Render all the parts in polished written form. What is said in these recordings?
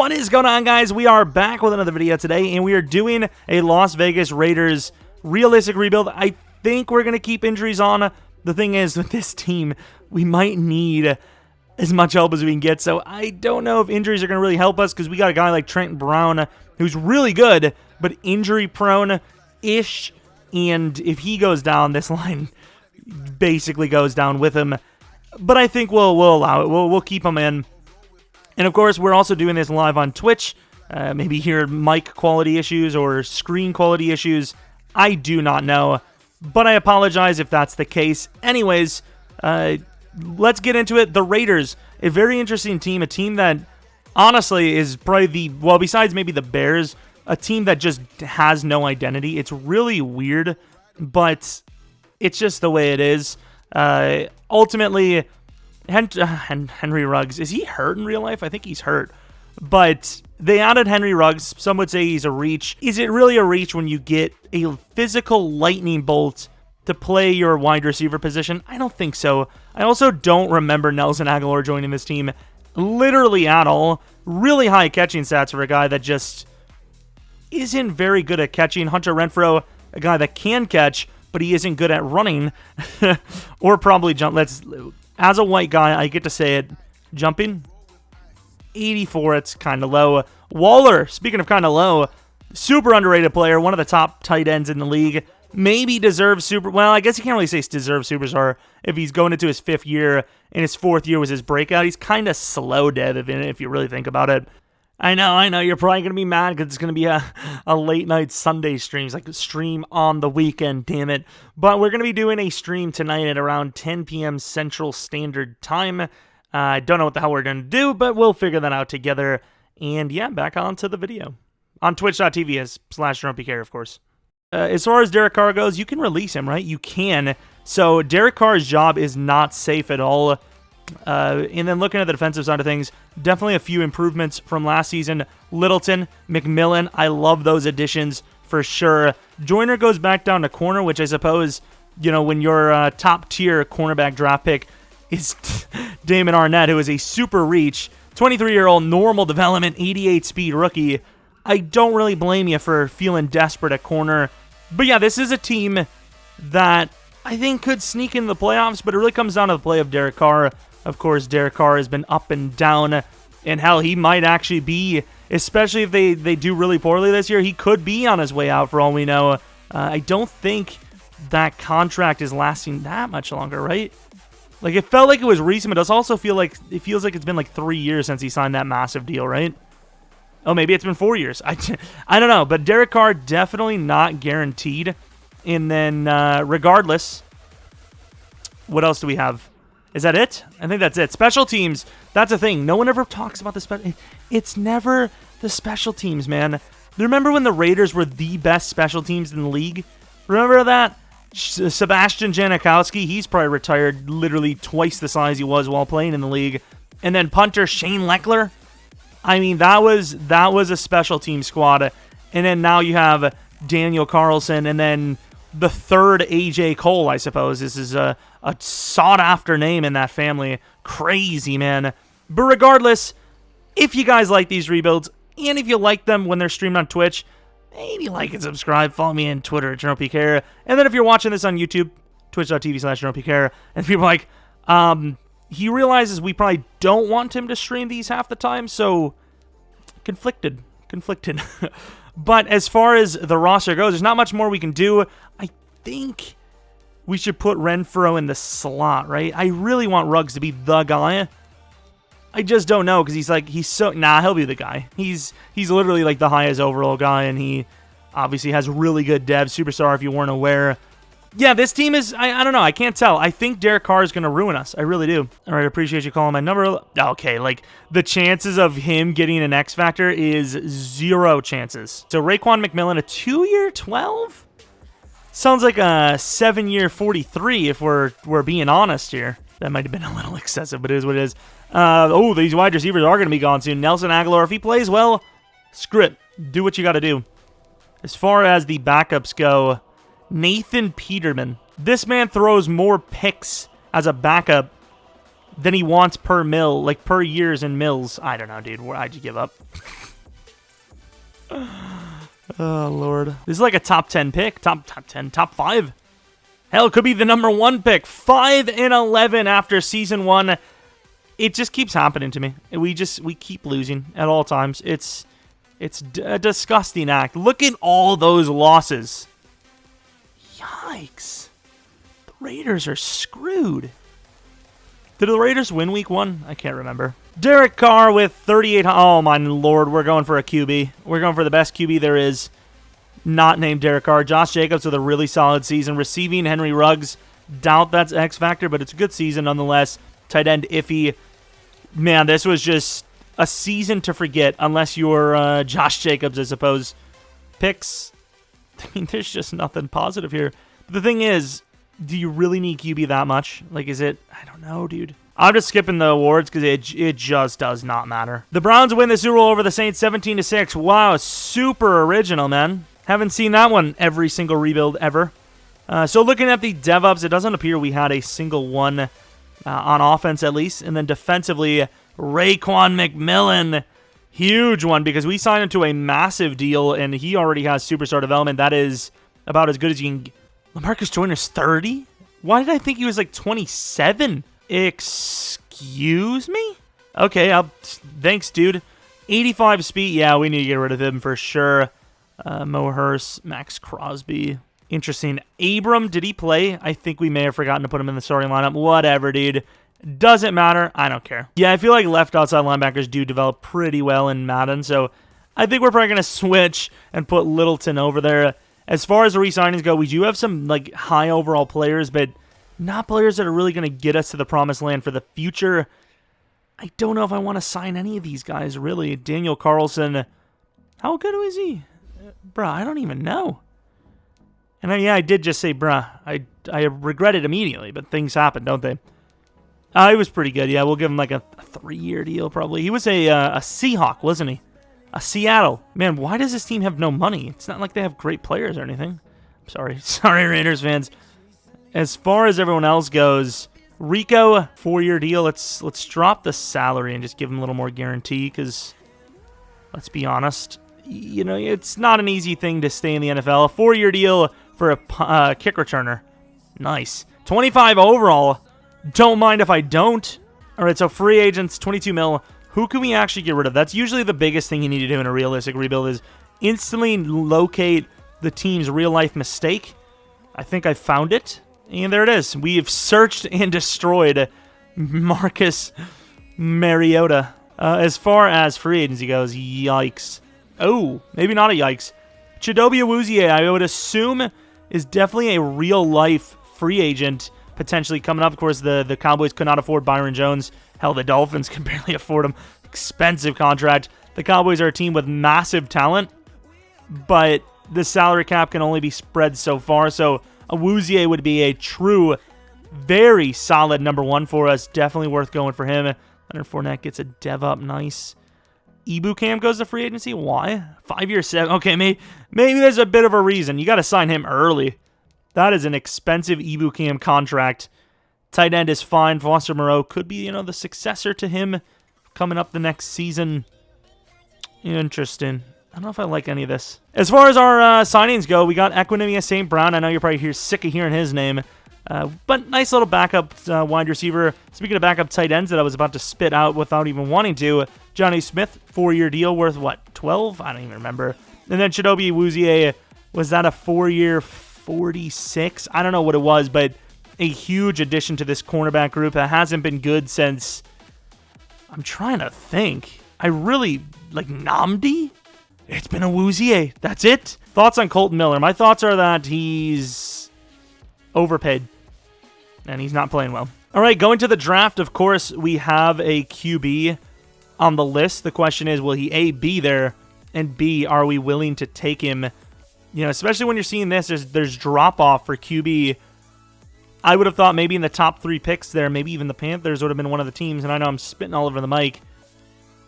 What is going on, guys? We are back with another video today, and we are doing a Las Vegas Raiders realistic rebuild. I think we're going to keep injuries on. The thing is, with this team, we might need as much help as we can get, so I don't know if injuries are going to really help us, because we got a guy like Trent Brown who's really good, but injury-prone-ish, and if he goes down, this line basically goes down with him. But I think we'll allow it. We'll keep him in. And of course, we're also doing this live on Twitch. Maybe hear mic quality issues or screen quality issues. I do not know, but I apologize if that's the case. Anyways, let's get into it. The Raiders, a very interesting team, a team that honestly is probably well, besides maybe the Bears, a team that just has no identity. It's really weird, but it's just the way it is. Ultimately, Henry Ruggs, is he hurt in real life? I think he's hurt. But they added Henry Ruggs. Some would say he's a reach. Is it really a reach when you get a physical lightning bolt to play your wide receiver position? I don't think so. I also don't remember Nelson Agholor joining this team literally at all. Really high catching stats for a guy that just isn't very good at catching. Hunter Renfrow, a guy that can catch, but he isn't good at running or probably jump. As a white guy, I get to say it. Jumping, 84, it's kind of low. Waller, speaking of kind of low, super underrated player, one of the top tight ends in the league. Maybe deserves well, I guess you can't really say deserves superstar if he's going into his 5th year, and his 4th year was his breakout. He's kind of slow dev if you really think about it. I know, you're probably going to be mad because it's going to be a late night Sunday stream. It's like a stream on the weekend, damn it. But we're going to be doing a stream tonight at around 10 p.m. Central Standard Time. I don't know what the hell we're going to do, but we'll figure that out together. And yeah, back on to the video. On twitch.tv/Jeromepkr, of course. As far as Derek Carr goes, you can release him, right? You can. So Derek Carr's job is not safe at all. And then looking at the defensive side of things, definitely a few improvements from last season. Littleton, McMillan, I love those additions for sure. Joyner goes back down to corner, which I suppose, you know, when your top-tier cornerback draft pick is Damon Arnett, who is a super reach, 23-year-old normal development, 88 speed rookie. I don't really blame you for feeling desperate at corner. But yeah, this is a team that I think could sneak into the playoffs, but it really comes down to the play of Derek Carr. Of course, Derek Carr has been up and down, and hell, he might actually be, especially if they do really poorly this year, he could be on his way out for all we know. I don't think that contract is lasting that much longer, right? Like, it felt like it was recent, but it does also feel like it feels like it's been like 3 years since he signed that massive deal, right? Oh, maybe it's been 4 years. I don't know, but Derek Carr definitely not guaranteed. And then, regardless, what else do we have? Is that it? I think that's it. Special teams, that's a thing. No one ever talks about the special. It's never the special teams, man. Remember when the Raiders were the best special teams in the league? Remember that? Sebastian Janikowski, he's probably retired literally twice the size he was while playing in the league. And then punter Shane Leckler. I mean, that was a special team squad. And then now you have Daniel Carlson, and then the third AJ Cole, I suppose. This is a sought-after name in that family. Crazy, man. But regardless, if you guys like these rebuilds, and if you like them when they're streamed on Twitch, maybe like and subscribe. Follow me on Twitter at Jeromepkr. And then if you're watching this on YouTube, twitch.tv/Jeromepkr, and people are like, he realizes we probably don't want him to stream these half the time, so conflicted. But as far as the roster goes, there's not much more we can do. I think we should put Renfrow in the slot, right? I really want Ruggs to be the guy. I just don't know, because he'll be the guy. He's literally like the highest overall guy, and he obviously has really good dev, superstar if you weren't aware. Yeah, this team is, I don't know, I can't tell. I think Derek Carr is going to ruin us. I really do. All right, appreciate you calling my number. Okay, like, the chances of him getting an X Factor is 0 chances. So Raekwon McMillan, a 2-year 12? Sounds like a 7-year 43 if we're being honest here. That might have been a little excessive, but it is what it is. These wide receivers are going to be gone soon. Nelson Agholor, if he plays well, screw it. Do what you got to do. As far as the backups go, Nathan Peterman. This man throws more picks as a backup than he wants per mil, like per years in mils. I don't know, dude. Why'd you give up? Oh, Lord. This is like a top 10 pick. Top 10, top 5. Hell, it could be the number 1 pick. 5-11 after season 1. It just keeps happening to me. We keep losing at all times. It's a disgusting act. Look at all those losses. Yikes. The Raiders are screwed. Did the Raiders win week 1? I can't remember. Derek Carr with 38. Oh, my Lord. We're going for a QB. We're going for the best QB there is. Not named Derek Carr. Josh Jacobs with a really solid season. Receiving, Henry Ruggs. Doubt that's X factor, but it's a good season nonetheless. Tight end, iffy. Man, this was just a season to forget unless you're Josh Jacobs, I suppose. Picks. I mean, there's just nothing positive here. But the thing is, do you really need QB that much? Like, is it? I don't know, dude. I'm just skipping the awards because it just does not matter. The Browns win the Super Bowl over the Saints 17-6. Wow, super original, man. Haven't seen that one every single rebuild ever. So looking at the DevOps, it doesn't appear we had a single one on offense at least. And then defensively, Raekwon McMillan. Huge one because we signed him to a massive deal and he already has superstar development. That is about as good as you can. LaMarcus Joyner's 30? Why did I think he was like 27? Excuse me? Okay, thanks, dude. 85 speed. Yeah, we need to get rid of him for sure. Mo Hurst, Max Crosby. Interesting. Abram, did he play? I think we may have forgotten to put him in the starting lineup. Whatever, dude. Doesn't matter. I don't care. Yeah, I feel like left outside linebackers do develop pretty well in Madden, so I think we're probably going to switch and put Littleton over there. As far as the re-signings go, we do have some like high overall players, but not players that are really going to get us to the promised land for the future. I don't know if I want to sign any of these guys, really. Daniel Carlson, how good is he? Bruh, I don't even know. And yeah, I did just say bruh. I regret it immediately, but things happen, don't they? He was pretty good. Yeah, we'll give him like a 3-year deal probably. He was a Seahawk, wasn't he? A Seattle. Man, why does this team have no money? It's not like they have great players or anything. Sorry. Sorry, Raiders fans. As far as everyone else goes, Rico, 4-year deal. Let's drop the salary and just give him a little more guarantee because, let's be honest, you know, it's not an easy thing to stay in the NFL. A 4-year deal for a kick returner. Nice. 25 overall. Don't mind if I don't. All right, so free agents, 22 mil. Who can we actually get rid of? That's usually the biggest thing you need to do in a realistic rebuild is instantly locate the team's real-life mistake. I think I found it. And there it is. We have searched and destroyed Marcus Mariota. As far as free agency goes, yikes. Oh, maybe not a yikes. Chidobe Awuzie, I would assume, is definitely a real-life free agent potentially coming up. Of course, the Cowboys could not afford Byron Jones. Hell, the Dolphins can barely afford him. Expensive contract. The Cowboys are a team with massive talent, but the salary cap can only be spread so far. So Awuzie would be a true, very solid number 1 for us. Definitely worth going for him. Leonard Fournette gets a dev up. Nice. Ebukam goes to free agency. Why? 5 years, 7. Okay, maybe there's a bit of a reason. You got to sign him early. That is an expensive Ebukam contract. Tight end is fine. Foster Moreau could be, you know, the successor to him coming up the next season. Interesting. I don't know if I like any of this. As far as our signings go, we got Equinemius St. Brown. I know you're probably sick of hearing his name. But nice little backup wide receiver. Speaking of backup tight ends that I was about to spit out without even wanting to, Johnny Smith, 4-year deal worth, what, 12? I don't even remember. And then Chidobe Awuzie, was that a 4-year 46? I don't know what it was, but a huge addition to this cornerback group that hasn't been good since, I'm trying to think. I really, like Namdi? It's been Awuzie. That's it. Thoughts on Colton Miller? My thoughts are that he's overpaid, and he's not playing well. All right, going to the draft, of course, we have a QB on the list. The question is, will he A, be there, and B, are we willing to take him? You know, especially when you're seeing this, there's drop-off for QB. I would have thought maybe in the top 3 picks there, maybe even the Panthers would have been one of the teams, and I know I'm spitting all over the mic.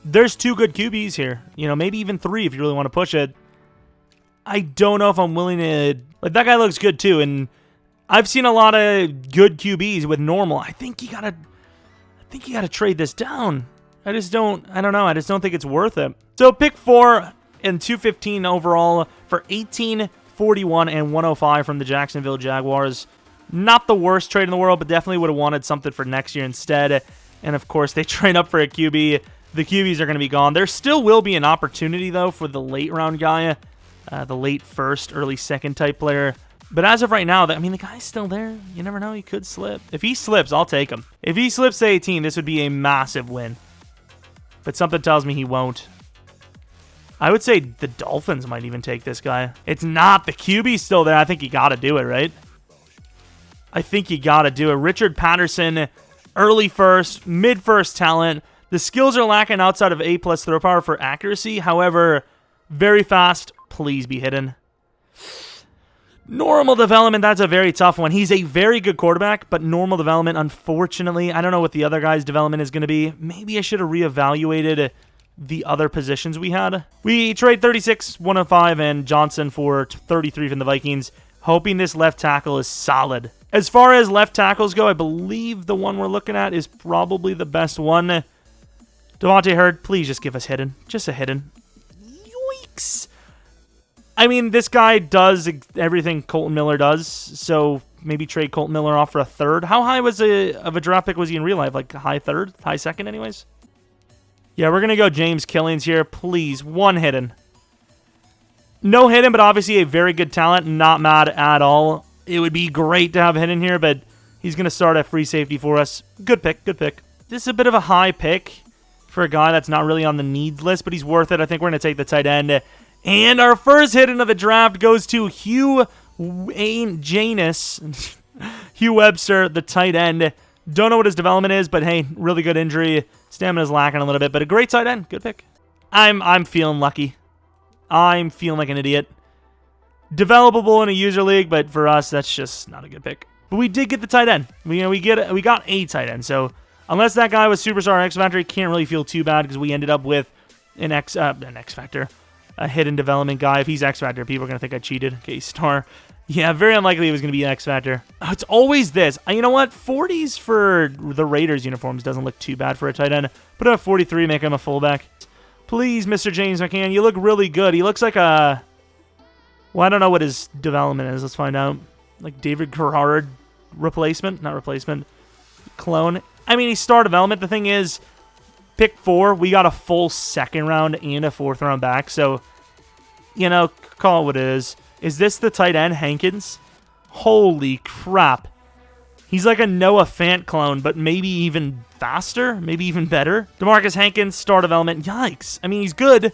There's 2 good QBs here. You know, maybe even 3 if you really want to push it. I don't know if I'm willing to... Like, that guy looks good, too, and I've seen a lot of good QBs with normal. I think think you got to trade this down. I don't know. I just don't think it's worth it. So pick 4 and 215 overall for 18, 41, and 105 from the Jacksonville Jaguars. Not the worst trade in the world, but definitely would have wanted something for next year instead. And of course, they trade up for a QB. The QBs are going to be gone. There still will be an opportunity, though, for the late round guy, the late first, early second type player. But as of right now, I mean, the guy's still there. You never know. He could slip. If he slips, I'll take him. If he slips to 18, this would be a massive win. But something tells me he won't. I would say the Dolphins might even take this guy. It's not. The QB's still there. I think you got to do it, right? I think you got to do it. Richard Patterson, early first, mid-first talent. The skills are lacking outside of A+ throw power for accuracy. However, very fast. Please be hidden. Normal development, that's a very tough one. He's a very good quarterback, but normal development, unfortunately, I don't know what the other guy's development is going to be. Maybe I should have reevaluated the other positions we had. We trade 36, 105, and Johnson for 33 from the Vikings, hoping this left tackle is solid. As far as left tackles go, I believe the one we're looking at is probably the best one. Devontae Hurd, please just give us hidden. Just a hidden. Yoinks. I mean, this guy does everything Colton Miller does, so maybe trade Colton Miller off for a third. How high of a draft pick was he in real life? Like high third? High second anyways? Yeah, we're going to go James Killings here. Please, one hidden. No hidden, but obviously a very good talent. Not mad at all. It would be great to have hidden here, but he's going to start at free safety for us. Good pick, good pick. This is a bit of a high pick for a guy that's not really on the needs list, but he's worth it. I think we're going to take the tight end. And our first hidden of the draft goes to Hugh Janus. Hugh Webster, the tight end. Don't know what his development is, but hey, really good injury. Stamina's lacking a little bit, but a great tight end. Good pick. I'm feeling lucky. I'm feeling like an idiot. Developable in a user league, but for us, that's just not a good pick. But we did get the tight end. We got a tight end. So unless that guy was Superstar X Factor, he can't really feel too bad because we ended up with an X Factor, a hidden development guy. If he's X Factor, people are gonna think I cheated. Okay, star. Yeah, very unlikely he was gonna be an X Factor. Oh, it's always this. You know what? 40s for the Raiders uniforms doesn't look too bad for a tight end. Put him at 43, make him a fullback. Please, Mr. James McCann, you look really good. He looks like a... Well, I don't know what his development is. Let's find out. Like David Garrard replacement? Not replacement. Clone. I mean, he's star development. The thing is, pick 4, we got a full second round and a 4th round back. So, you know, call it what it is. Is this the tight end, Hankins? Holy crap. He's like a Noah Fant clone, but maybe even faster, maybe even better. DeMarcus Hankins, star development. Yikes. I mean, he's good,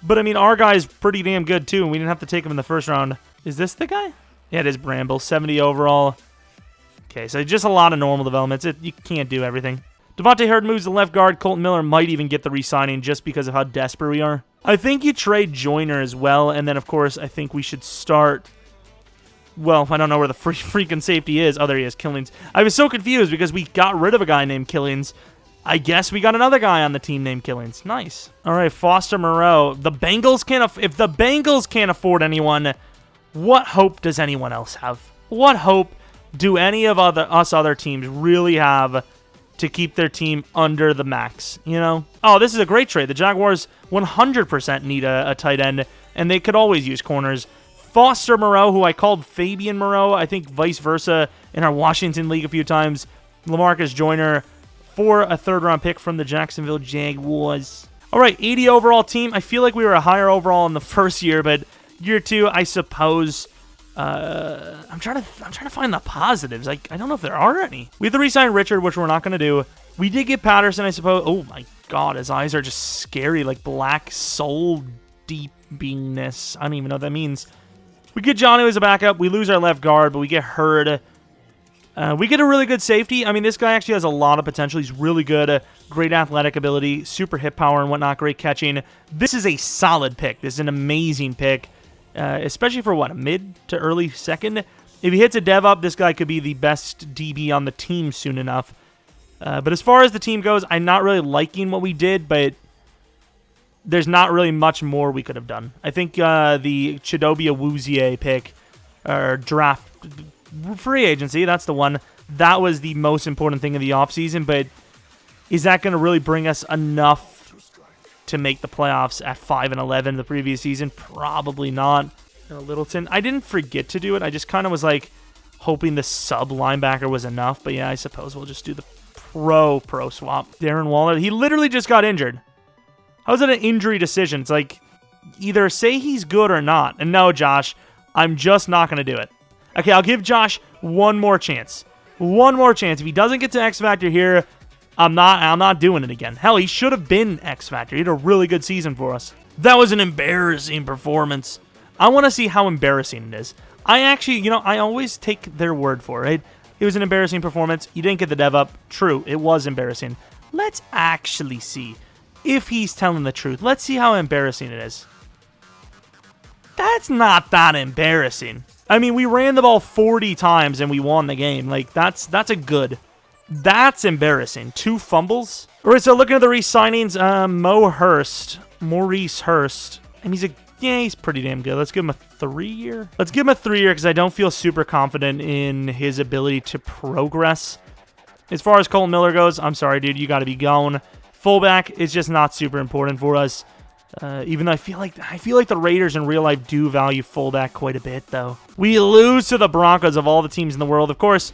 but I mean, our guy's pretty damn good too, and we didn't have to take him in the first round. Is this the guy? Yeah, it is Bramble. 70 overall. Okay, so just a lot of normal developments. You can't do everything. Devontae Hurd moves to left guard. Colton Miller might even get the re-signing just because of how desperate we are. I think you trade Joyner as well, and then, of course, I think we should start... Well, I don't know where the freaking safety is. Oh, there he is, Killings. I was so confused because we got rid of a guy named Killings. I guess we got another guy on the team named Killings. Nice. All right, Foster Moreau. The Bengals can't... If the Bengals can't afford anyone, what hope does anyone else have? What hope do any of other teams really have to keep their team under the max, you know? Oh, this is a great trade. The Jaguars 100% need a tight end, and they could always use corners. Foster Moreau, who I called Fabian Moreau, I think vice versa in our Washington League a few times. LaMarcus Joyner for a 3rd round pick from the Jacksonville Jaguars. All right, 80 overall team. I feel like we were a higher overall in the first year, but year 2, I suppose... I'm trying to find the positives. I don't know if there are any. We have to re-sign Richard, which we're not going to do. We did get Patterson, I suppose. Oh my god, his eyes are just scary, like black soul deep beingness. I don't even know what that means. We get Johnny as a backup. We lose our left guard, but we get Hurd. We get a really good safety. I mean, this guy actually has a lot of potential. He's really good. Great athletic ability, super hip power and whatnot, great catching. This is a solid pick. This is an amazing pick. Especially for what, a mid to early second? If he hits a dev up, this guy could be the best DB on the team soon enough. But as far as the team goes, I'm not really liking what we did, but there's not really much more we could have done. I think the Chidobe Awuzie pick, or draft, free agency, that's the one. That was the most important thing of the offseason, but Is that going to really bring us enough to make the playoffs at 5-11 the previous season? Probably not. Littleton, I didn't forget to do it. I just kind of was like hoping the sub linebacker was enough. But yeah, I suppose we'll just do the pro swap. Darren Waller, he literally just got injured. How is it an injury decision? It's like either say he's good or not. And no, Josh, I'm just not going to do it. Okay, I'll give Josh one more chance. One more chance. If he doesn't get to X Factor here, I'm not doing it again. Hell, he should have been X Factor. He had a really good season for us. That was an embarrassing performance. I want to see how embarrassing it is. I actually, I always take their word for it. It was an embarrassing performance. You didn't get the dev up. True, it was embarrassing. Let's actually see if he's telling the truth. Let's see how embarrassing it is. That's not that embarrassing. I mean, we ran the ball 40 times and we won the game. Like, that's a good. That's embarrassing. 2 fumbles. All right, so looking at the re-signings, Maurice Hurst. And he's pretty damn good. Let's give him a 3-year. Let's give him a 3-year because I don't feel super confident in his ability to progress. As far as Colton Miller goes, I'm sorry, dude. You got to be going. Fullback is just not super important for us. Even though I feel like the Raiders in real life do value fullback quite a bit, though. We lose to the Broncos of all the teams in the world. Of course,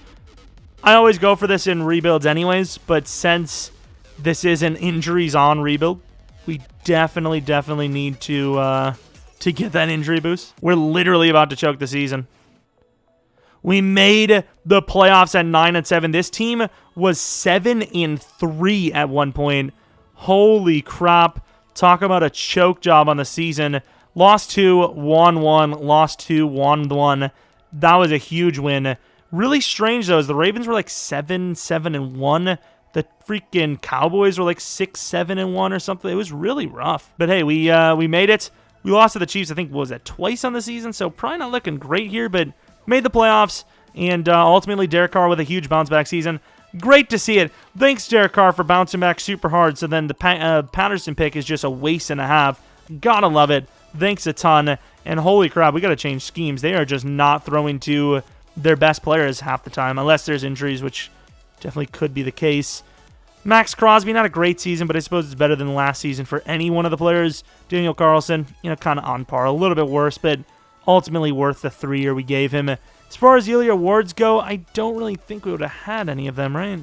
I always go for this in rebuilds anyways, but since this is an injuries-on rebuild, we definitely need to get that injury boost. We're literally about to choke the season. We made the playoffs at 9-7. This team was 7-3 at one point. Holy crap. Talk about a choke job on the season. Lost 2, won 1, lost 2, won 1. That was a huge win. Really strange, though, is the Ravens were like 7-1. The freaking Cowboys were like 6-7-1 or something. It was really rough. But hey, we made it. We lost to the Chiefs, I think, what was that, twice on the season? So probably not looking great here, but made the playoffs. And ultimately, Derek Carr with a huge bounce-back season. Great to see it. Thanks, Derek Carr, for bouncing back super hard. So then the Patterson pick is just a waste and a half. Gotta love it. Thanks a ton. And holy crap, we got to change schemes. They are just not throwing to their best players half the time, unless there's injuries, which definitely could be the case. Max Crosby, not a great season, but I suppose it's better than last season for any one of the players. Daniel Carlson, kind of on par. A little bit worse, but ultimately worth the 3-year we gave him. As far as the yearly awards go, I don't really think we would have had any of them, right?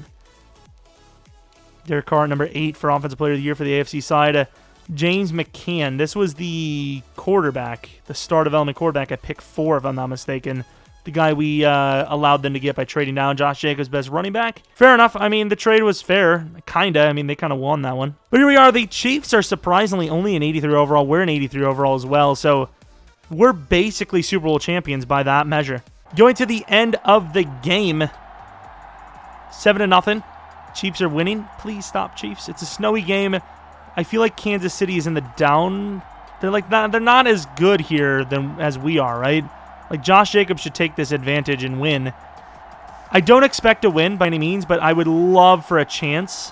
Derek Carr, number 8 for Offensive Player of the Year for the AFC side. James McCann, this was the quarterback, the star development quarterback at pick 4, if I'm not mistaken. The guy we allowed them to get by trading down. Josh Jacobs, best running back. Fair enough. I mean, the trade was fair. Kinda. I mean, they kind of won that one. But here we are. The Chiefs are surprisingly only an 83 overall. We're an 83 overall as well. So we're basically Super Bowl champions by that measure. Going to the end of the game. 7-0. Chiefs are winning. Please stop, Chiefs. It's a snowy game. I feel like Kansas City is in the down. They're not as good here as we are, right? Like, Josh Jacobs should take this advantage and win. I don't expect to win by any means, but I would love for a chance.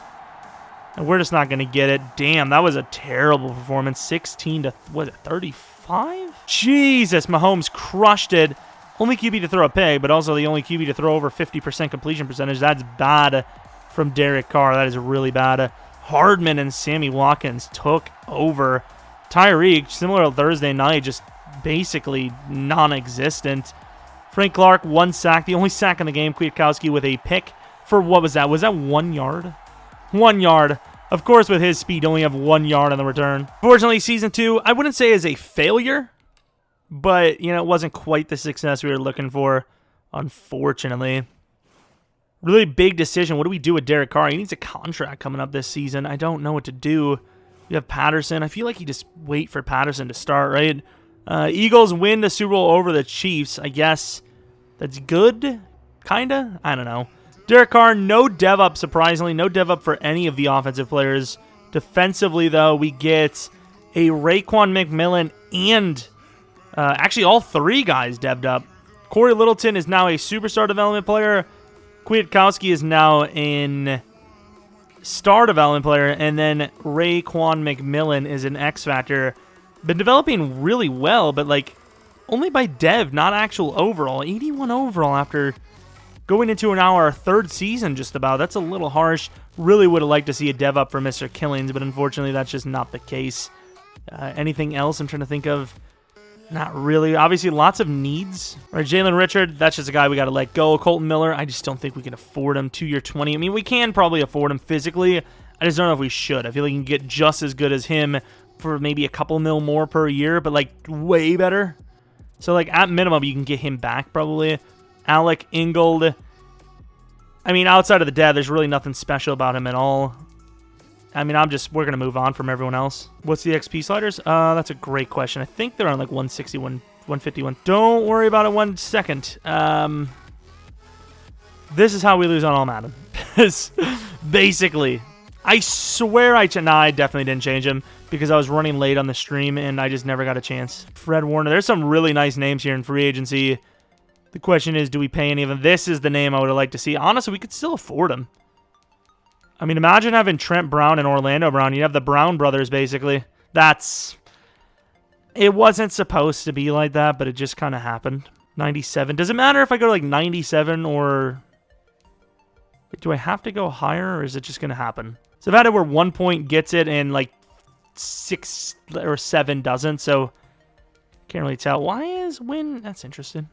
And we're just not going to get it. Damn, that was a terrible performance. 16-35? Jesus, Mahomes crushed it. Only QB to throw a pick, but also the only QB to throw over 50% completion percentage. That's bad from Derek Carr. That is really bad. Hardman and Sammy Watkins took over. Tyreek, similar to Thursday night, just basically non-existent. Frank Clark, 1 sack. The only sack in the game. Kwiatkowski with a pick for, what was that? Was that 1 yard? 1 yard. Of course, with his speed, only have 1 yard on the return. Fortunately, Season 2, I wouldn't say is a failure, but, it wasn't quite the success we were looking for, unfortunately. Really big decision. What do we do with Derek Carr? He needs a contract coming up this season. I don't know what to do. We have Patterson. I feel like you just wait for Patterson to start, right? Eagles win the Super Bowl over the Chiefs. I guess that's good, kinda? I don't know. Derek Carr, no dev up, surprisingly. No dev up for any of the offensive players. Defensively, though, we get a Raekwon McMillan and actually all 3 guys dev'd up. Corey Littleton is now a superstar development player. Kwiatkowski is now in star development player. And then Raekwon McMillan is an X Factor. Been developing really well, but only by dev, not actual overall. 81 overall after going into now our 3rd season just about. That's a little harsh. Really would have liked to see a dev up for Mr. Killings, but unfortunately that's just not the case. Anything else I'm trying to think of? Not really. Obviously, lots of needs. All right, Jalen Richard, that's just a guy we got to let go. Colton Miller, I just don't think we can afford him. 2-year, 20. I mean, we can probably afford him physically. I just don't know if we should. I feel like you can get just as good as him for maybe a couple mil more per year, but like way better. So like at minimum, you can get him back probably. Alec Ingold. I mean, outside of the dev, there's really nothing special about him at all. I mean, we're going to move on from everyone else. What's the XP sliders? That's a great question. I think they're on like 161, 151. Don't worry about it 1 second. This is how we lose on all Madden. Basically. I swear I definitely didn't change him because I was running late on the stream and I just never got a chance. Fred Warner. There's some really nice names here in free agency. The question is, do we pay any of them? This is the name I would have liked to see. Honestly, we could still afford him. I mean, imagine having Trent Brown and Orlando Brown. You have the Brown brothers, basically. It wasn't supposed to be like that, but it just kind of happened. 97. Does it matter if I go to like 97 or... Do I have to go higher or is it just going to happen? So I've had it where 1 point gets it and like 6 or 7 doesn't, so can't really tell. Why is win? That's interesting.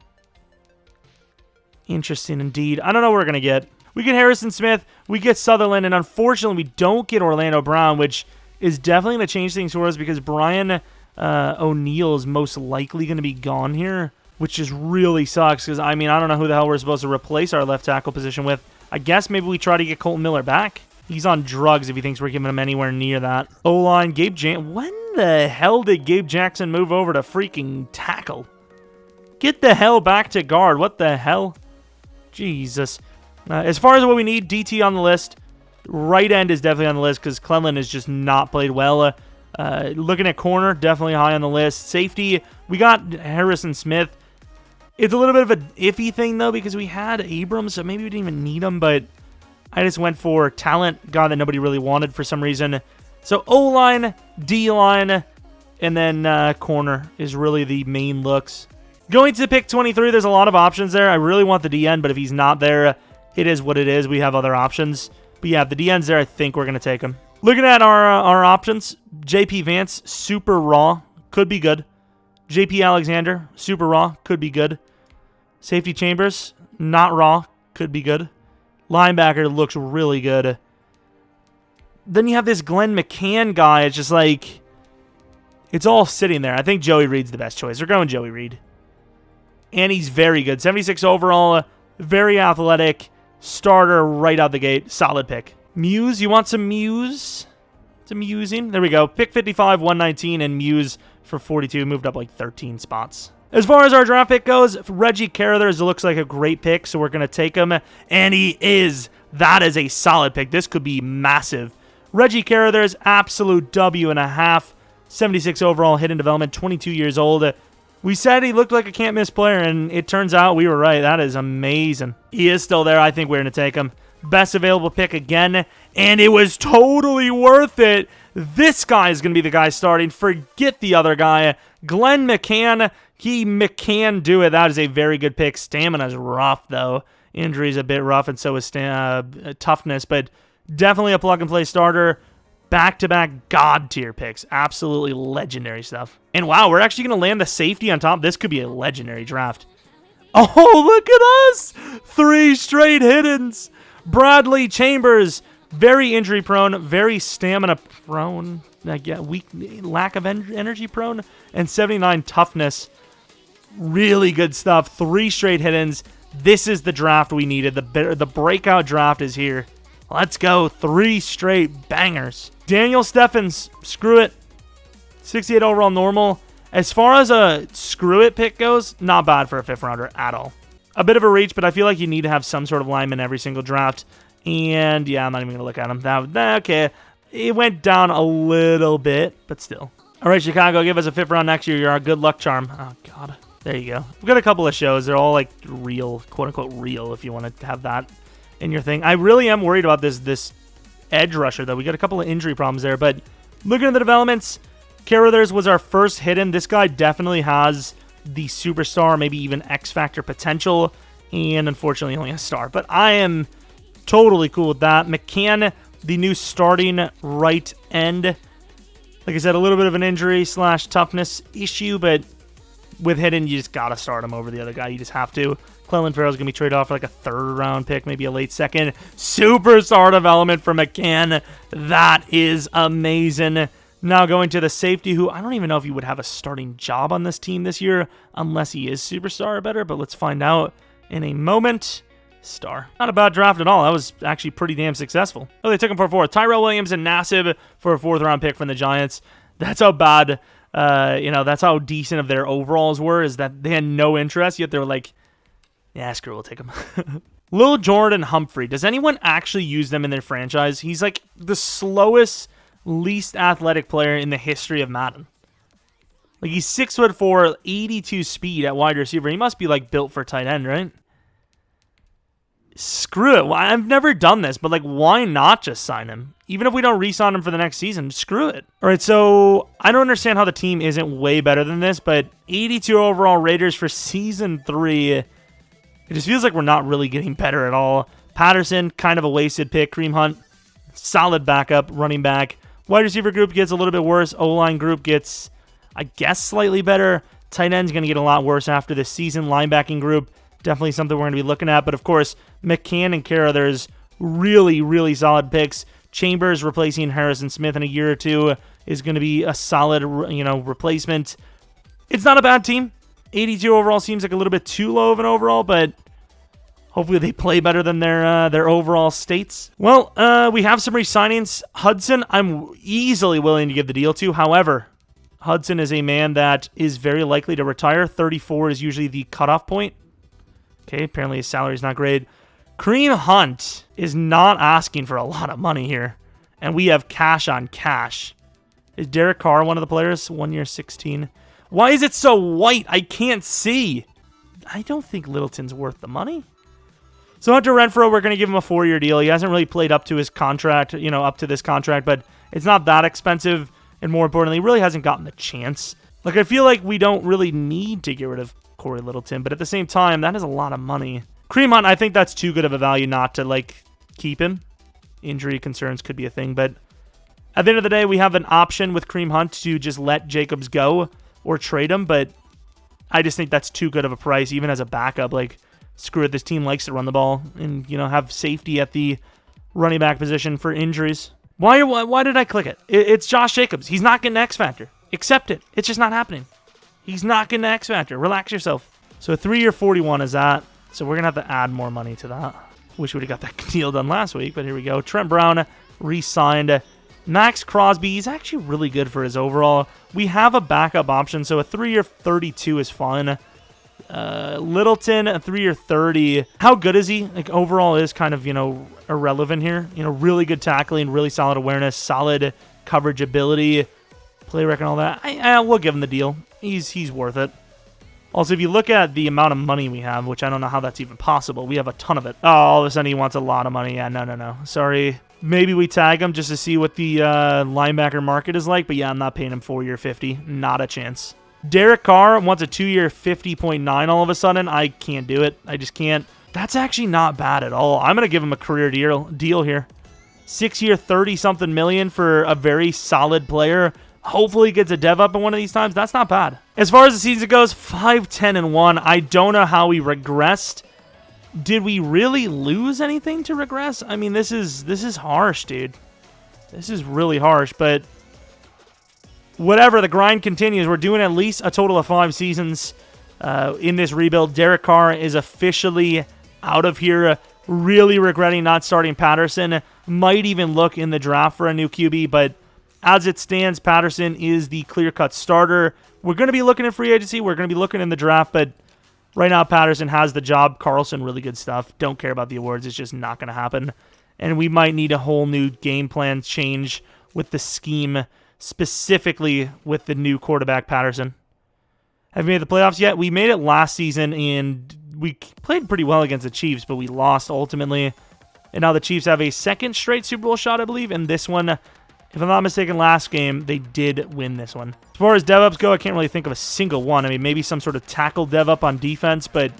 Interesting indeed. I don't know what we're going to get. We get Harrison Smith, we get Sutherland, and unfortunately we don't get Orlando Brown, which is definitely going to change things for us because Brian O'Neill is most likely going to be gone here, which just really sucks because, I mean, I don't know who the hell we're supposed to replace our left tackle position with. I guess maybe we try to get Colton Miller back. He's on drugs if he thinks we're giving him anywhere near that. O-line, Gabe Jackson. When the hell did Gabe Jackson move over to freaking tackle? Get the hell back to guard. What the hell? Jesus. As far as what we need, DT on the list. Right end is definitely on the list because Cleveland has just not played well. Looking at corner, definitely high on the list. Safety, we got Harrison Smith. It's a little bit of an iffy thing, though, because we had Abrams, so maybe we didn't even need him, but I just went for talent, guy that nobody really wanted for some reason. So O-line, D-line, and then corner is really the main looks. Going to pick 23, there's a lot of options there. I really want the DN, but if he's not there, it is what it is. We have other options. But yeah, if the DN's there, I think we're going to take him. Looking at our options, JP Vance, super raw, could be good. JP Alexander, super raw, could be good. Safety Chambers, not raw, could be good. Linebacker looks really good. Then you have this Glenn McCann guy. It's just like, it's all sitting there. I think Joey Reed's the best choice. We're going Joey Reed. And he's very good. 76 overall, very athletic, starter right out the gate. Solid pick. Muse, you want some Muse? Some musing. There we go. Pick 55, 119, and Muse for 42. Moved up like 13 spots. As far as our draft pick goes, Reggie Carruthers looks like a great pick, so we're going to take him. And he is. That is a solid pick. This could be massive. Reggie Carruthers, absolute W.5. 76 overall, hidden development, 22 years old. We said he looked like a can't-miss player, and it turns out we were right. That is amazing. He is still there. I think we're going to take him. Best available pick again, and it was totally worth it. This guy is going to be the guy starting. Forget the other guy. Glenn McCann. He McCann do it. That is a very good pick. Stamina's rough, though. Injury's a bit rough, and so is toughness, but definitely a plug-and-play starter. Back-to-back God-tier picks. Absolutely legendary stuff. And wow, we're actually going to land the safety on top. This could be a legendary draft. Oh, look at us! 3 straight hiddens. Bradley Chambers, very injury-prone, very stamina-prone. Weak, lack of energy-prone, and 79 toughness. Really good stuff. 3 straight hiddens. This is the draft we needed. The breakout draft is here. Let's go. 3 straight bangers. Daniel Steffens, screw it. 68 overall normal. As far as a screw it pick goes, not bad for a 5th rounder at all. A bit of a reach, but I feel like you need to have some sort of lineman every single draft. And yeah, I'm not even going to look at him. Okay, it went down a little bit, but still. All right, Chicago, give us a 5th round next year. You're our good luck charm. Oh, God. There you go. We've got a couple of shows. They're all like real, quote-unquote real, if you want to have that in your thing. I really am worried about this edge rusher, though. We got a couple of injury problems there, but looking at the developments, Carruthers was our first hidden. This guy definitely has the superstar, maybe even X-Factor potential. and unfortunately only a star. But I am totally cool with that. McCann, the new starting right end. Like I said, a little bit of an injury / toughness issue, but with Hidden, you just got to start him over the other guy. You just have to. Clelin Ferrell's going to be traded off for like a 3rd round pick, maybe a late 2nd. Superstar development for McCann. That is amazing. Now going to the safety, who I don't even know if he would have a starting job on this team this year, unless he is superstar or better, but let's find out in a moment. Star. Not a bad draft at all. That was actually pretty damn successful. Oh, they took him for a 4th. Tyrell Williams and Nassib for a 4th round pick from the Giants. That's how bad, that's how decent of their overalls were, is that they had no interest, yet they were like, yeah, screw it, we'll take him. Lil Jordan Humphrey. Does anyone actually use them in their franchise? He's like the slowest, least athletic player in the history of Madden. Like, he's 6'4", 82 speed at wide receiver. He must be like built for tight end, right? Screw it. I've never done this, but like, why not just sign him? Even if we don't re-sign him for the next season, screw it. All right, so I don't understand how the team isn't way better than this, but 82 overall Raiders for season 3. It just feels like we're not really getting better at all. Patterson, kind of a wasted pick. Kareem Hunt, solid backup, running back. Wide receiver group gets a little bit worse. O-line group gets, I guess, slightly better. Tight end's going to get a lot worse after this season. Linebacking group, definitely something we're going to be looking at. But, of course, McCann and Kara, there's really, really solid picks. Chambers replacing Harrison Smith in a year or two is going to be a solid, replacement. It's not a bad team. 82 overall seems like a little bit too low of an overall, but hopefully they play better than their overall states. Well, we have some re-signings. Hudson, I'm easily willing to give the deal to. However, Hudson is a man that is very likely to retire. 34 is usually the cutoff point. Okay, apparently his salary is not great. Kareem Hunt is not asking for a lot of money here, and we have cash on cash. Is Derek Carr one of the players? 1 year, 16. Why is it so white? I can't see. I don't think Littleton's worth the money. So Hunter Renfrow, we're going to give him a 4-year deal. He hasn't really played up to his contract, up to this contract, but it's not that expensive, and more importantly, really hasn't gotten the chance. Like, I feel like we don't really need to get rid of Corey Littleton, but at the same time, that is a lot of money. Kareem Hunt, I think that's too good of a value not to, keep him. Injury concerns could be a thing, but at the end of the day, we have an option with Kareem Hunt to just let Jacobs go or trade him, but I just think that's too good of a price, even as a backup. Like, screw it, this team likes to run the ball and, have safety at the running back position for injuries. Why did I click it? It's Josh Jacobs. He's not getting X Factor. Accept it. It's just not happening. He's not getting X Factor. Relax yourself. So a 3-year 41 is that. So we're going to have to add more money to that. Wish we would have got that deal done last week, but here we go. Trent Brown re-signed. Max Crosby, he's actually really good for his overall. We have a backup option, so a 3-year 32 is fine. Littleton, a 3-year 30. How good is he? Like, overall is kind of, irrelevant here. Really good tackling, really solid awareness, solid coverage ability, play record, all that. We'll give him the deal. He's worth it. Also, if you look at the amount of money we have, which I don't know how that's even possible, we have a ton of it. Oh, all of a sudden he wants a lot of money. Yeah, no. Sorry. Maybe we tag him just to see what the linebacker market is like, but yeah, I'm not paying him 4-year 50. Not a chance. Derek Carr wants a 2-year 50.9 all of a sudden. I can't do it. I just can't. That's actually not bad at all. I'm going to give him a career deal here. 6-year 30-something million for a very solid player. Hopefully he gets a dev up in one of these times. That's not bad. As far as the season goes, 5-10-1. I don't know how we regressed. Did we really lose anything to regress? I mean, this is harsh, dude. This is really harsh, but whatever, the grind continues. We're doing at least a total of 5 seasons in this rebuild. Derek Carr is officially out of here. Really regretting not starting Patterson. Might even look in the draft for a new QB, but as it stands, Patterson is the clear-cut starter. We're going to be looking at free agency. We're going to be looking in the draft, but right now Patterson has the job. Carlson, really good stuff. Don't care about the awards. It's just not going to happen. And we might need a whole new game plan change with the scheme, specifically with the new quarterback, Patterson. Have we made the playoffs yet? We made it last season, and we played pretty well against the Chiefs, but we lost ultimately. And now the Chiefs have a second straight Super Bowl shot, I believe, and this one, if I'm not mistaken, last game, they did win this one. As far as dev-ups go, I can't really think of a single one. I mean, maybe some sort of tackle dev-up on defense, but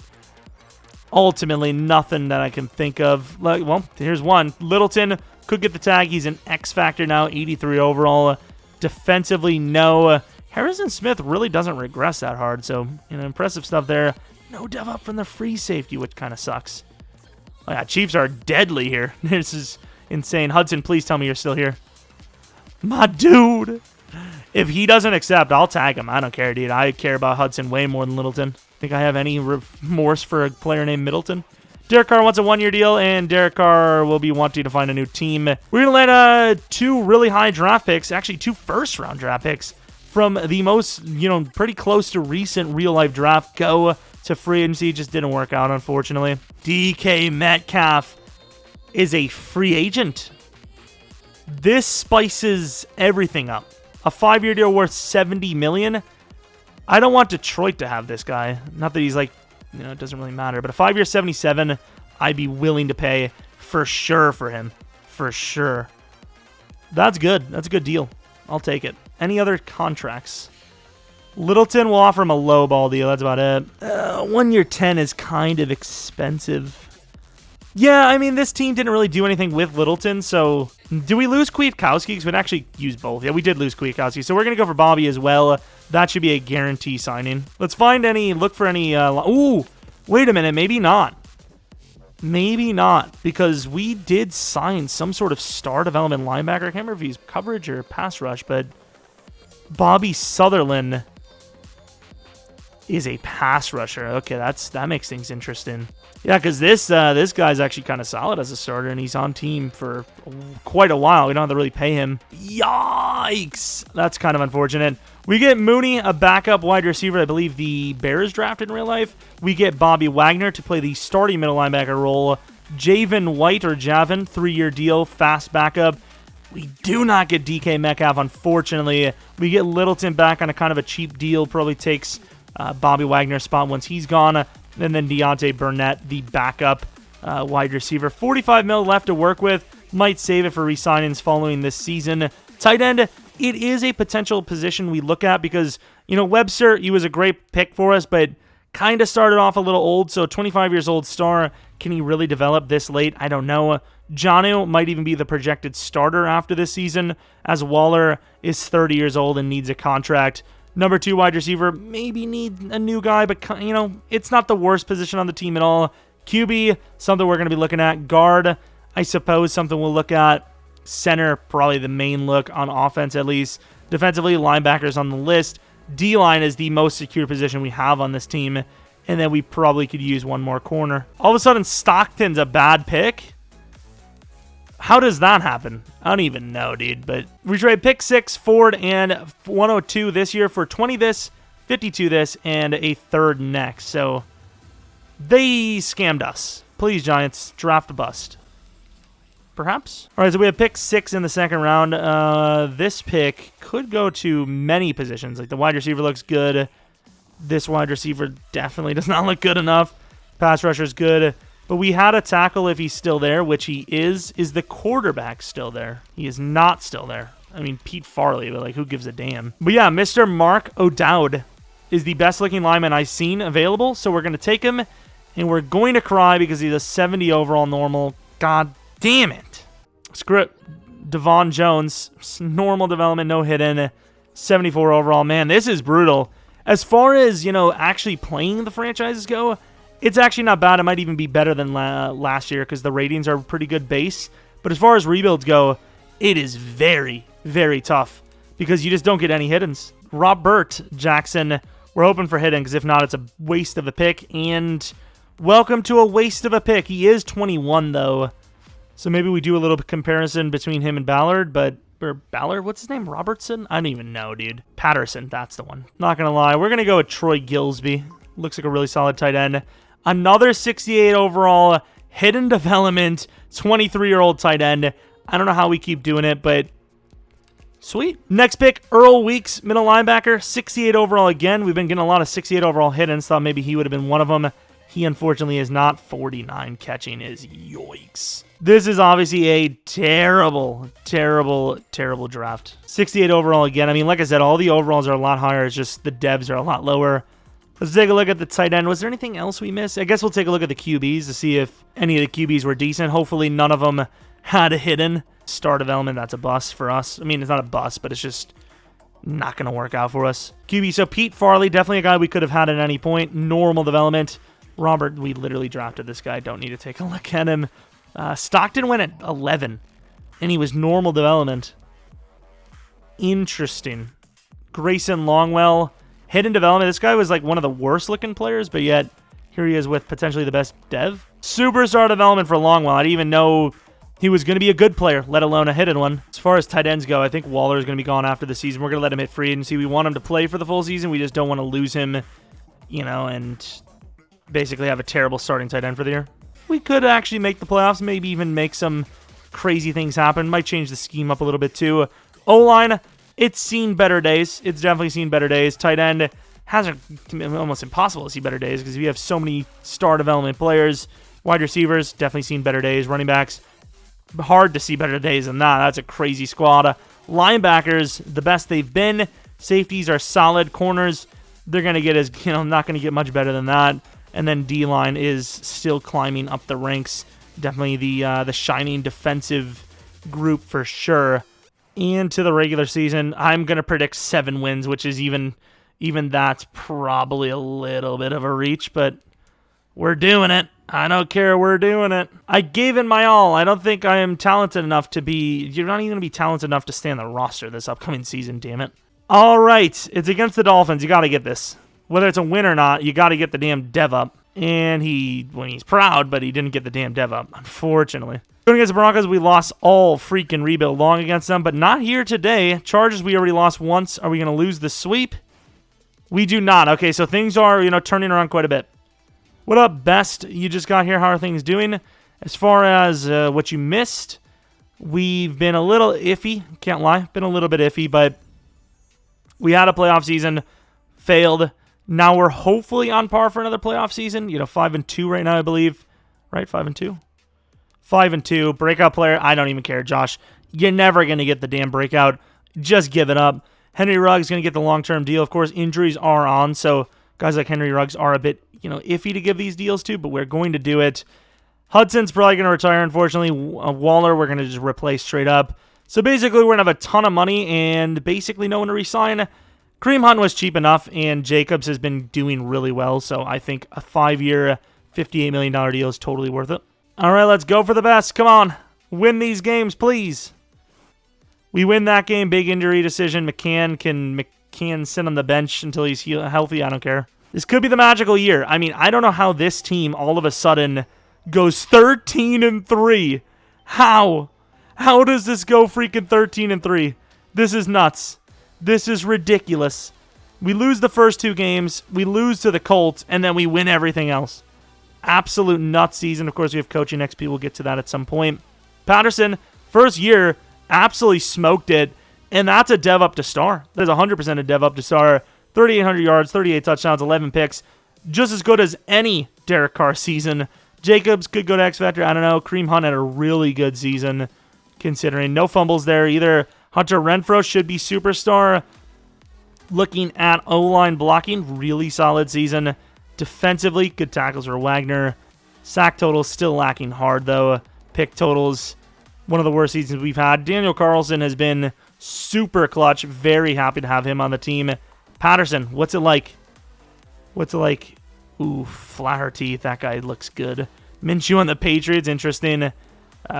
ultimately nothing that I can think of. Like, well, here's one. Littleton could get the tag. He's an X factor now, 83 overall. Defensively, no. Harrison Smith really doesn't regress that hard, so impressive stuff there. No dev up from the free safety, which kind of sucks. Oh yeah, Chiefs are deadly here. This is insane. Hudson, please tell me you're still here. My dude. If he doesn't accept, I'll tag him. I don't care, dude. I care about Hudson way more than Littleton. Think I have any remorse for a player named Middleton? Derek Carr wants a 1-year deal, and Derek Carr will be wanting to find a new team. We're going to let 2 really high draft picks, actually 2 first-round draft picks, from the most, pretty close to recent real-life draft go to free agency. Just didn't work out, unfortunately. DK Metcalf is a free agent. This spices everything up. A 5-year deal worth $70 million. I don't want Detroit to have this guy. Not that he's like, it doesn't really matter. But a 5-year 77, I'd be willing to pay for sure for him. For sure. That's good. That's a good deal. I'll take it. Any other contracts? Littleton will offer him a low ball deal. That's about it. 1-year 10 is kind of expensive. Yeah, I mean, this team didn't really do anything with Littleton, so do we lose Kwiatkowski? Because we'd actually use both. Yeah, we did lose Kwiatkowski, so we're going to go for Bobby as well. That should be a guarantee signing. Let's look for any, ooh, wait a minute, maybe not. Maybe not, because we did sign some sort of star development linebacker. I can't remember if he's coverage or pass rush, but Bobby Sutherland is a pass rusher. Okay, that makes things interesting. Yeah, because this guy's actually kind of solid as a starter, and he's on team for quite a while. We don't have to really pay him. Yikes! That's kind of unfortunate. We get Mooney, a backup wide receiver. I believe the Bears drafted in real life. We get Bobby Wagner to play the starting middle linebacker role. Javin White, or Javin, 3-year deal, fast backup. We do not get DK Metcalf, unfortunately. We get Littleton back on a kind of a cheap deal. Probably takes Bobby Wagner's spot once he's gone. And then Deontay Burnett, the backup wide receiver. $45 million left to work with. Might save it for re-signings following this season. Tight end, it is a potential position we look at because, Webster, he was a great pick for us, but kind of started off a little old. So 25 years old star. Can he really develop this late? I don't know. Jonnu might even be the projected starter after this season, as Waller is 30 years old and needs a contract. Number 2 wide receiver, maybe need a new guy, but, it's not the worst position on the team at all. QB, something we're going to be looking at. Guard, I suppose, something we'll look at. Center, probably the main look on offense at least. Defensively, linebackers on the list. D-line is the most secure position we have on this team. And then we probably could use one more corner. All of a sudden, Stockton's a bad pick? How does that happen? I don't even know, dude. But we trade pick 6, Ford, and 102 this year for 20 this, 52 this, and a 3rd next. So they scammed us. Please, Giants, draft a bust. Perhaps? All right, so we have pick 6 in the 2nd round. This pick could go to many positions. Like the wide receiver looks good. This wide receiver definitely does not look good enough. Pass rusher's good. But we had a tackle if he's still there, which he is. Is the quarterback still there? He is not still there. I mean, Pete Farley, but who gives a damn? But yeah, Mr. Mark O'Dowd is the best-looking lineman I've seen available, so we're going to take him, and we're going to cry because he's a 70 overall normal. God damn it. Screw it. Devon Jones, normal development, no hidden, 74 overall. Man, this is brutal. As far as, actually playing the franchises go, it's actually not bad. It might even be better than last year because the ratings are a pretty good base. But as far as rebuilds go, it is very, very tough because you just don't get any hiddens. Robert Jackson, we're hoping for hidden because if not, it's a waste of a pick. And welcome to a waste of a pick. He is 21, though. So maybe we do a little comparison between him and Ballard. Or Ballard? What's his name? Robertson? I don't even know, dude. Patterson, that's the one. Not going to lie. We're going to go with Troy Gillespie. Looks like a really solid tight end. Another 68 overall, hidden development, 23-year-old tight end. I don't know how we keep doing it, but sweet. Next pick, Earl Weeks, middle linebacker, 68 overall again. We've been getting a lot of 68 overall hidden. Thought maybe he would have been one of them. He unfortunately is not. 49 catching is yoicks. This is obviously a terrible, terrible, terrible draft. 68 overall again. I mean, like I said, all the overalls are a lot higher. It's just the devs are a lot lower. Let's take a look at the tight end. Was there anything else we missed? I guess we'll take a look at the QBs to see if any of the QBs were decent. Hopefully none of them had a hidden star development. That's a bust for us. I mean, it's not a bust, but it's just not going to work out for us. QB, so Pete Farley, definitely a guy we could have had at any point. Normal development. Robert, we literally drafted this guy. Don't need to take a look at him. Stockton went at 11, and he was normal development. Interesting. Grayson Longwell, hidden development. This guy was like one of the worst looking players, but yet here he is with potentially the best dev. Superstar development for Longwell. I didn't even know he was going to be a good player, let alone a hidden one. As far as tight ends go, I think Waller is going to be gone after the season. We're going to let him hit free agency. We want him to play for the full season. We just don't want to lose him, you know, and basically have a terrible starting tight end for the year. We could actually make the playoffs, maybe even make some crazy things happen. Might change the scheme up a little bit too. O-line, it's seen better days. It's definitely seen better days. Tight end hasn't, almost impossible to see better days because we have so many star development players. Wide receivers, definitely seen better days. Running backs, hard to see better days than that. That's a crazy squad. Linebackers, the best they've been. Safeties are solid. Corners, they're going to get as, you know, not going to get much better than that. And then D-line is still climbing up the ranks. Definitely the shining defensive group for sure. And to the regular season, I'm going to predict 7 wins, which is even that's probably a little bit of a reach, but we're doing it. I don't care. We're doing it. I gave it my all. I don't think I am talented enough to be... You're not even going to be talented enough to stay on the roster this upcoming season, damn it. All right. It's against the Dolphins. You got to get this. Whether it's a win or not, you got to get the damn dev up. And he's proud, but he didn't get the damn dev up, unfortunately. Going against the Broncos, we lost all freaking rebuild long against them, but not here today. Chargers, we already lost once. Are we going to lose the sweep? We do not. Okay, so things are, turning around quite a bit. What up, Best? You just got here. How are things doing? As far as what you missed, we've been a little iffy. Can't lie. Been a little bit iffy, but we had a playoff season. Failed. Now we're hopefully on par for another playoff season. 5-2 right now, I believe. Right? 5-2? 5-2. Breakout player. I don't even care, Josh. You're never going to get the damn breakout. Just give it up. Henry Ruggs going to get the long-term deal. Of course, injuries are on, so guys like Henry Ruggs are a bit, iffy to give these deals to, but we're going to do it. Hudson's probably going to retire, unfortunately. Waller, we're going to just replace straight up. So basically, we're going to have a ton of money and basically no one to re-sign. Kareem Hunt was cheap enough, and Jacobs has been doing really well, so I think a 5-year, $58 million deal is totally worth it. All right, let's go for the best. Come on. Win these games, please. We win that game. Big injury decision. McCann sit on the bench until he's healthy. I don't care. This could be the magical year. I mean, I don't know how this team all of a sudden goes 13-3. How? How does this go freaking 13-3? This is nuts. This is ridiculous. We lose the first 2 games, we lose to the Colts, and then we win everything else. Absolute nuts season. Of course, we have coaching XP. We'll get to that at some point. Patterson, first year, absolutely smoked it, and that's a dev up to star. That is 100% a dev up to star. 3,800 yards, 38 touchdowns, 11 picks. Just as good as any Derek Carr season. Jacobs could go to X Factor. I don't know. Kareem Hunt had a really good season, considering no fumbles there either. Hunter Renfrow should be superstar. Looking at O-line blocking, really solid season. Defensively, good tackles for Wagner. Sack totals still lacking hard, though. Pick totals, one of the worst seasons we've had. Daniel Carlson has been super clutch. Very happy to have him on the team. Patterson, what's it like? What's it like? Ooh, flatter teeth. That guy looks good. Minshew on the Patriots, interesting.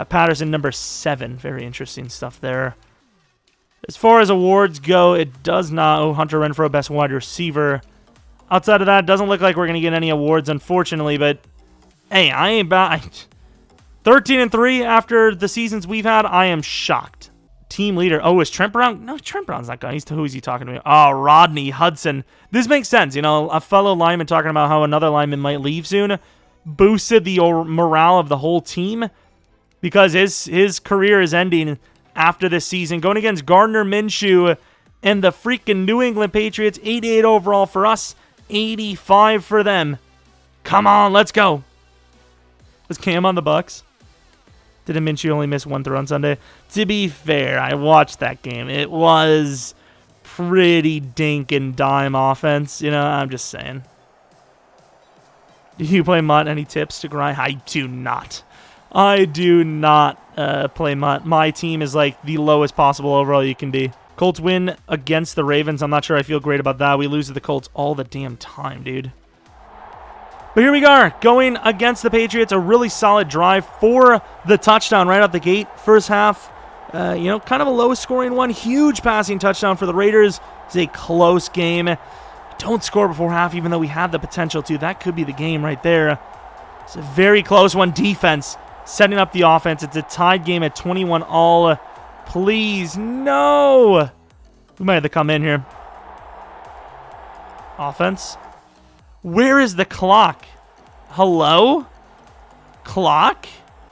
Patterson, number 7. Very interesting stuff there. As far as awards go, it does not. Oh, Hunter Renfrow, best wide receiver. Outside of that, it doesn't look like we're going to get any awards, unfortunately. But, hey, I ain't bad. 13-3 after the seasons we've had. I am shocked. Team leader. Oh, is Trent Brown? No, Trent Brown's that guy. Who is he talking to me? Oh, Rodney Hudson. This makes sense. A fellow lineman talking about how another lineman might leave soon boosted the morale of the whole team because his career is ending after this season. Going against Gardner Minshew and the freaking New England Patriots. 88 overall for us. 85 for them. Come on, let's go. Was Cam on the Bucks? Didn't Minshew only miss 1 throw on Sunday? To be fair, I watched that game. It was pretty dink and dime offense. I'm just saying. Do you play Mutt? Any tips to grind? I do not. I do not play Mutt. My team is like the lowest possible overall you can be. Colts win against the Ravens. I'm not sure I feel great about that. We lose to the Colts all the damn time, dude. But here we are, going against the Patriots. A really solid drive for the touchdown right out the gate. First half, kind of a low-scoring one. Huge passing touchdown for the Raiders. It's a close game. Don't score before half, even though we had the potential to. That could be the game right there. It's a very close one. Defense setting up the offense. It's a tied game at 21 all. Please, no. We might have to come in here. Offense. Where is the clock? Hello? Clock?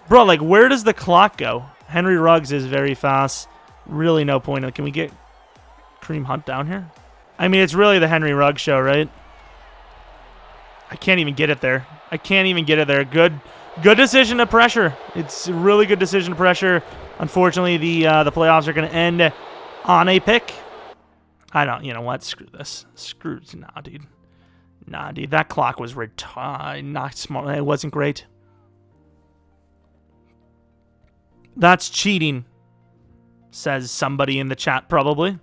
Bro, like, where does the clock go? Henry Ruggs is very fast. Really no point. Can we get Kareem Hunt down here? I mean, it's really the Henry Ruggs show, right? I can't even get it there. I can't even get it there. Good decision to pressure. It's a really good decision to pressure. Unfortunately, the playoffs are going to end on a pick. I don't, you know what? Screw this. Nah, dude. Nah, dude. That clock was not smart. It wasn't great. That's cheating, says somebody in the chat, probably.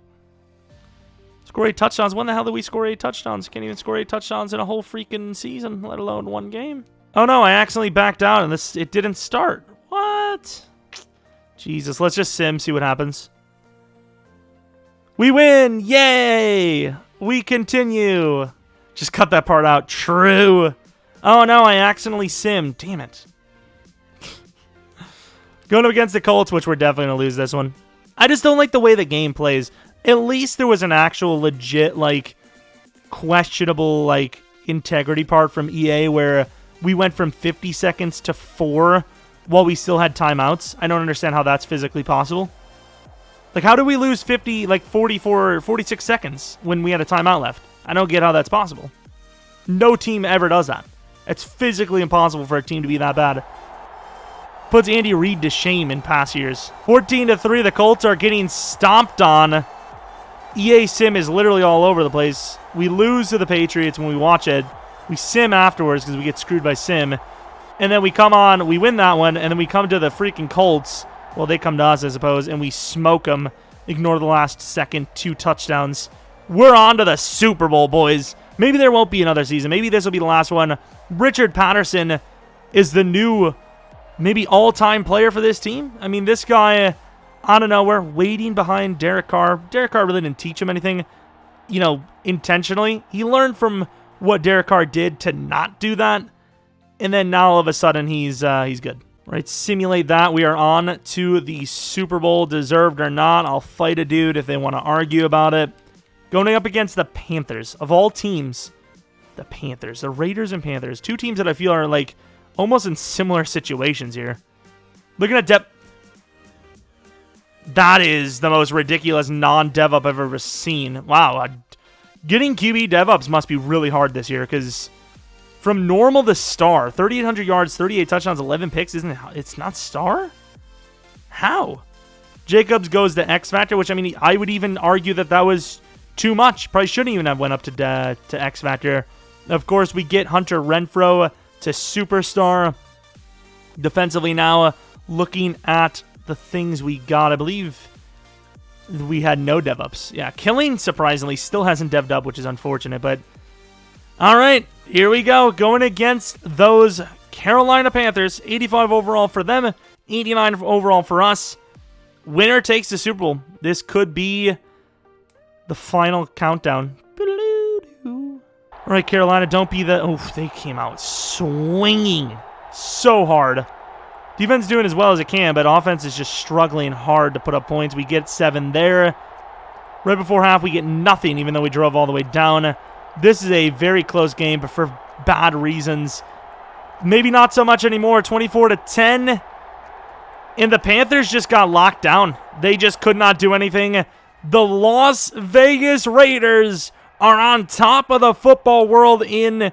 Score 8 touchdowns. When the hell did we score 8 touchdowns? Can't even score 8 touchdowns in a whole freaking season, let alone one game. Oh no, I accidentally backed out and it didn't start. What? Jesus, let's just sim, see what happens. We win! Yay! We continue. Just cut that part out. True. Oh no, I accidentally simmed. Damn it. Going up against the Colts, which we're definitely going to lose this one. I just don't like the way the game plays. At least there was an actual legit, like, questionable, like, integrity part from EA where we went from 50 seconds to 4 while we still had timeouts. I don't understand how that's physically possible. Like, how do we lose 46 seconds when we had a timeout left? I don't get how that's possible. No team ever does that. It's physically impossible for a team to be that bad. Puts Andy Reid to shame in past years. 14-3, the Colts are getting stomped on. EA Sim is literally all over the place. We lose to the Patriots when we watch it. We sim afterwards because we get screwed by Sim. And then we come on, we win that one, and then we come to the freaking Colts. Well, they come to us, I suppose, and we smoke them. Ignore the last second 2 touchdowns. We're on to the Super Bowl, boys. Maybe there won't be another season. Maybe this will be the last one. Richard Patterson is the new, maybe all-time player for this team. I mean, this guy, out of nowhere, waiting behind Derek Carr. Derek Carr really didn't teach him anything, intentionally. He learned from what Derek Carr did to not do that, and then now all of a sudden he's good. Right, simulate that. We are on to the Super Bowl, deserved or not. I'll fight a dude if they want to argue about it. Going up against the Panthers. Of all teams, the Panthers. The Raiders and Panthers. 2 teams that I feel are like almost in similar situations here. Looking at depth. That is the most ridiculous non-dev up I've ever seen. Wow. Getting QB dev ups must be really hard this year because from normal to star, 3,800 yards, 38 touchdowns, 11 picks, it's not star? How? Jacobs goes to X Factor, which, I mean, I would even argue that was too much. Probably shouldn't even have went up to X Factor. Of course, we get Hunter Renfrow to Superstar. Defensively now, looking at the things we got, I believe we had no dev ups. Yeah, Killing, surprisingly, still hasn't dev'd up, which is unfortunate, but all right, here we go. Going against those Carolina Panthers. 85 overall for them, 89 overall for us. Winner takes the Super Bowl. This could be the final countdown. All right, Carolina, don't be the... Oh, they came out swinging so hard. Defense doing as well as it can, but offense is just struggling hard to put up points. We get 7 there. Right before half, we get nothing, even though we drove all the way down. This is a very close game, but for bad reasons. Maybe not so much anymore. 24-10. And the Panthers just got locked down. They just could not do anything. The Las Vegas Raiders are on top of the football world in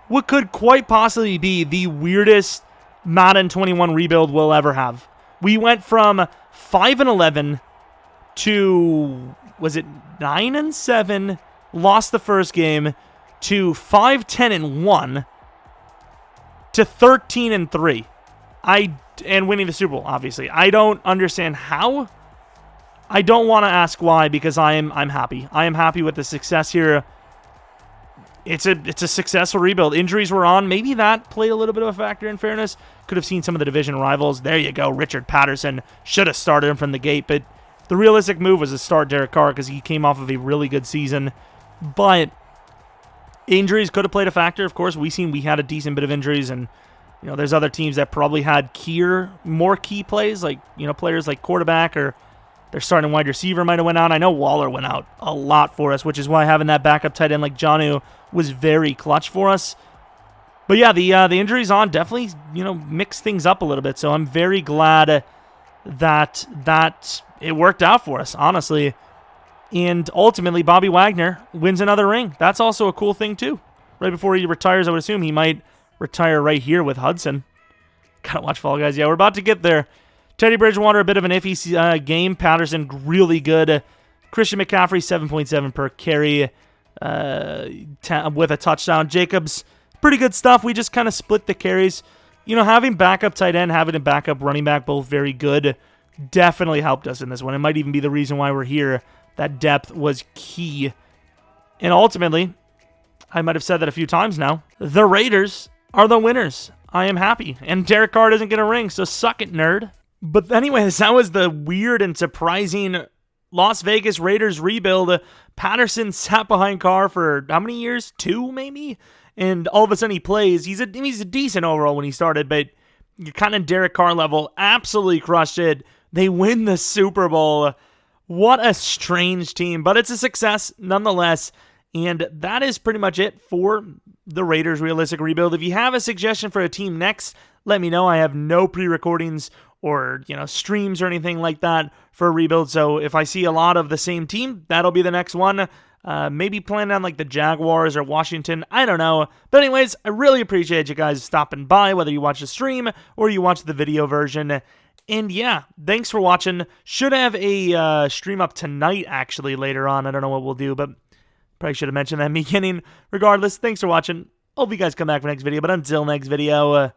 what could quite possibly be the weirdest Madden 21 rebuild we'll ever have. We went from 5-11 to, was it 9-7? Lost the first game, to 5-10-1, to 13-3. And winning the Super Bowl, obviously. I don't understand how. I don't want to ask why, because I'm happy. I am happy with the success here. It's a successful rebuild. Injuries were on. Maybe that played a little bit of a factor, in fairness. Could have seen some of the division rivals. There you go. Richard Patterson should have started him from the gate, but the realistic move was to start Derek Carr because he came off of a really good season. But injuries could have played a factor. Of course, we had a decent bit of injuries, and there's other teams that probably had more key plays, like players like quarterback or their starting wide receiver might have went out. I know Waller went out a lot for us, which is why having that backup tight end like Jonnu was very clutch for us. But yeah, the injuries on definitely mixed things up a little bit. So I'm very glad that it worked out for us, honestly. And ultimately, Bobby Wagner wins another ring. That's also a cool thing too. Right before he retires, I would assume he might retire right here with Hudson. Gotta watch Fall Guys. Yeah, we're about to get there. Teddy Bridgewater, a bit of an iffy game. Patterson, really good. Christian McCaffrey, 7.7 per carry with a touchdown. Jacobs, pretty good stuff. We just kind of split the carries. Having backup tight end, having a backup running back, both very good, definitely helped us in this one. It might even be the reason why we're here. That depth was key. And ultimately, I might have said that a few times now, the Raiders are the winners. I am happy. And Derek Carr doesn't get a ring, so suck it, nerd. But anyways, that was the weird and surprising Las Vegas Raiders rebuild. Patterson sat behind Carr for how many years? 2, maybe? And all of a sudden he plays. He's a decent overall when he started, but kind of Derek Carr level. Absolutely crushed it. They win the Super Bowl. What a strange team, but it's a success nonetheless. And that is pretty much it for the Raiders realistic rebuild. If you have a suggestion for a team next, let me know. I have no pre-recordings or streams or anything like that for a rebuild. So if I see a lot of the same team, that'll be the next one. Maybe plan on like the Jaguars or Washington. I don't know. But anyways, I really appreciate you guys stopping by, whether you watch the stream or you watch the video version. And yeah, thanks for watching. Should have a stream up tonight, actually, later on. I don't know what we'll do, but probably should have mentioned that in the beginning. Regardless, thanks for watching. Hope you guys come back for next video. But until next video,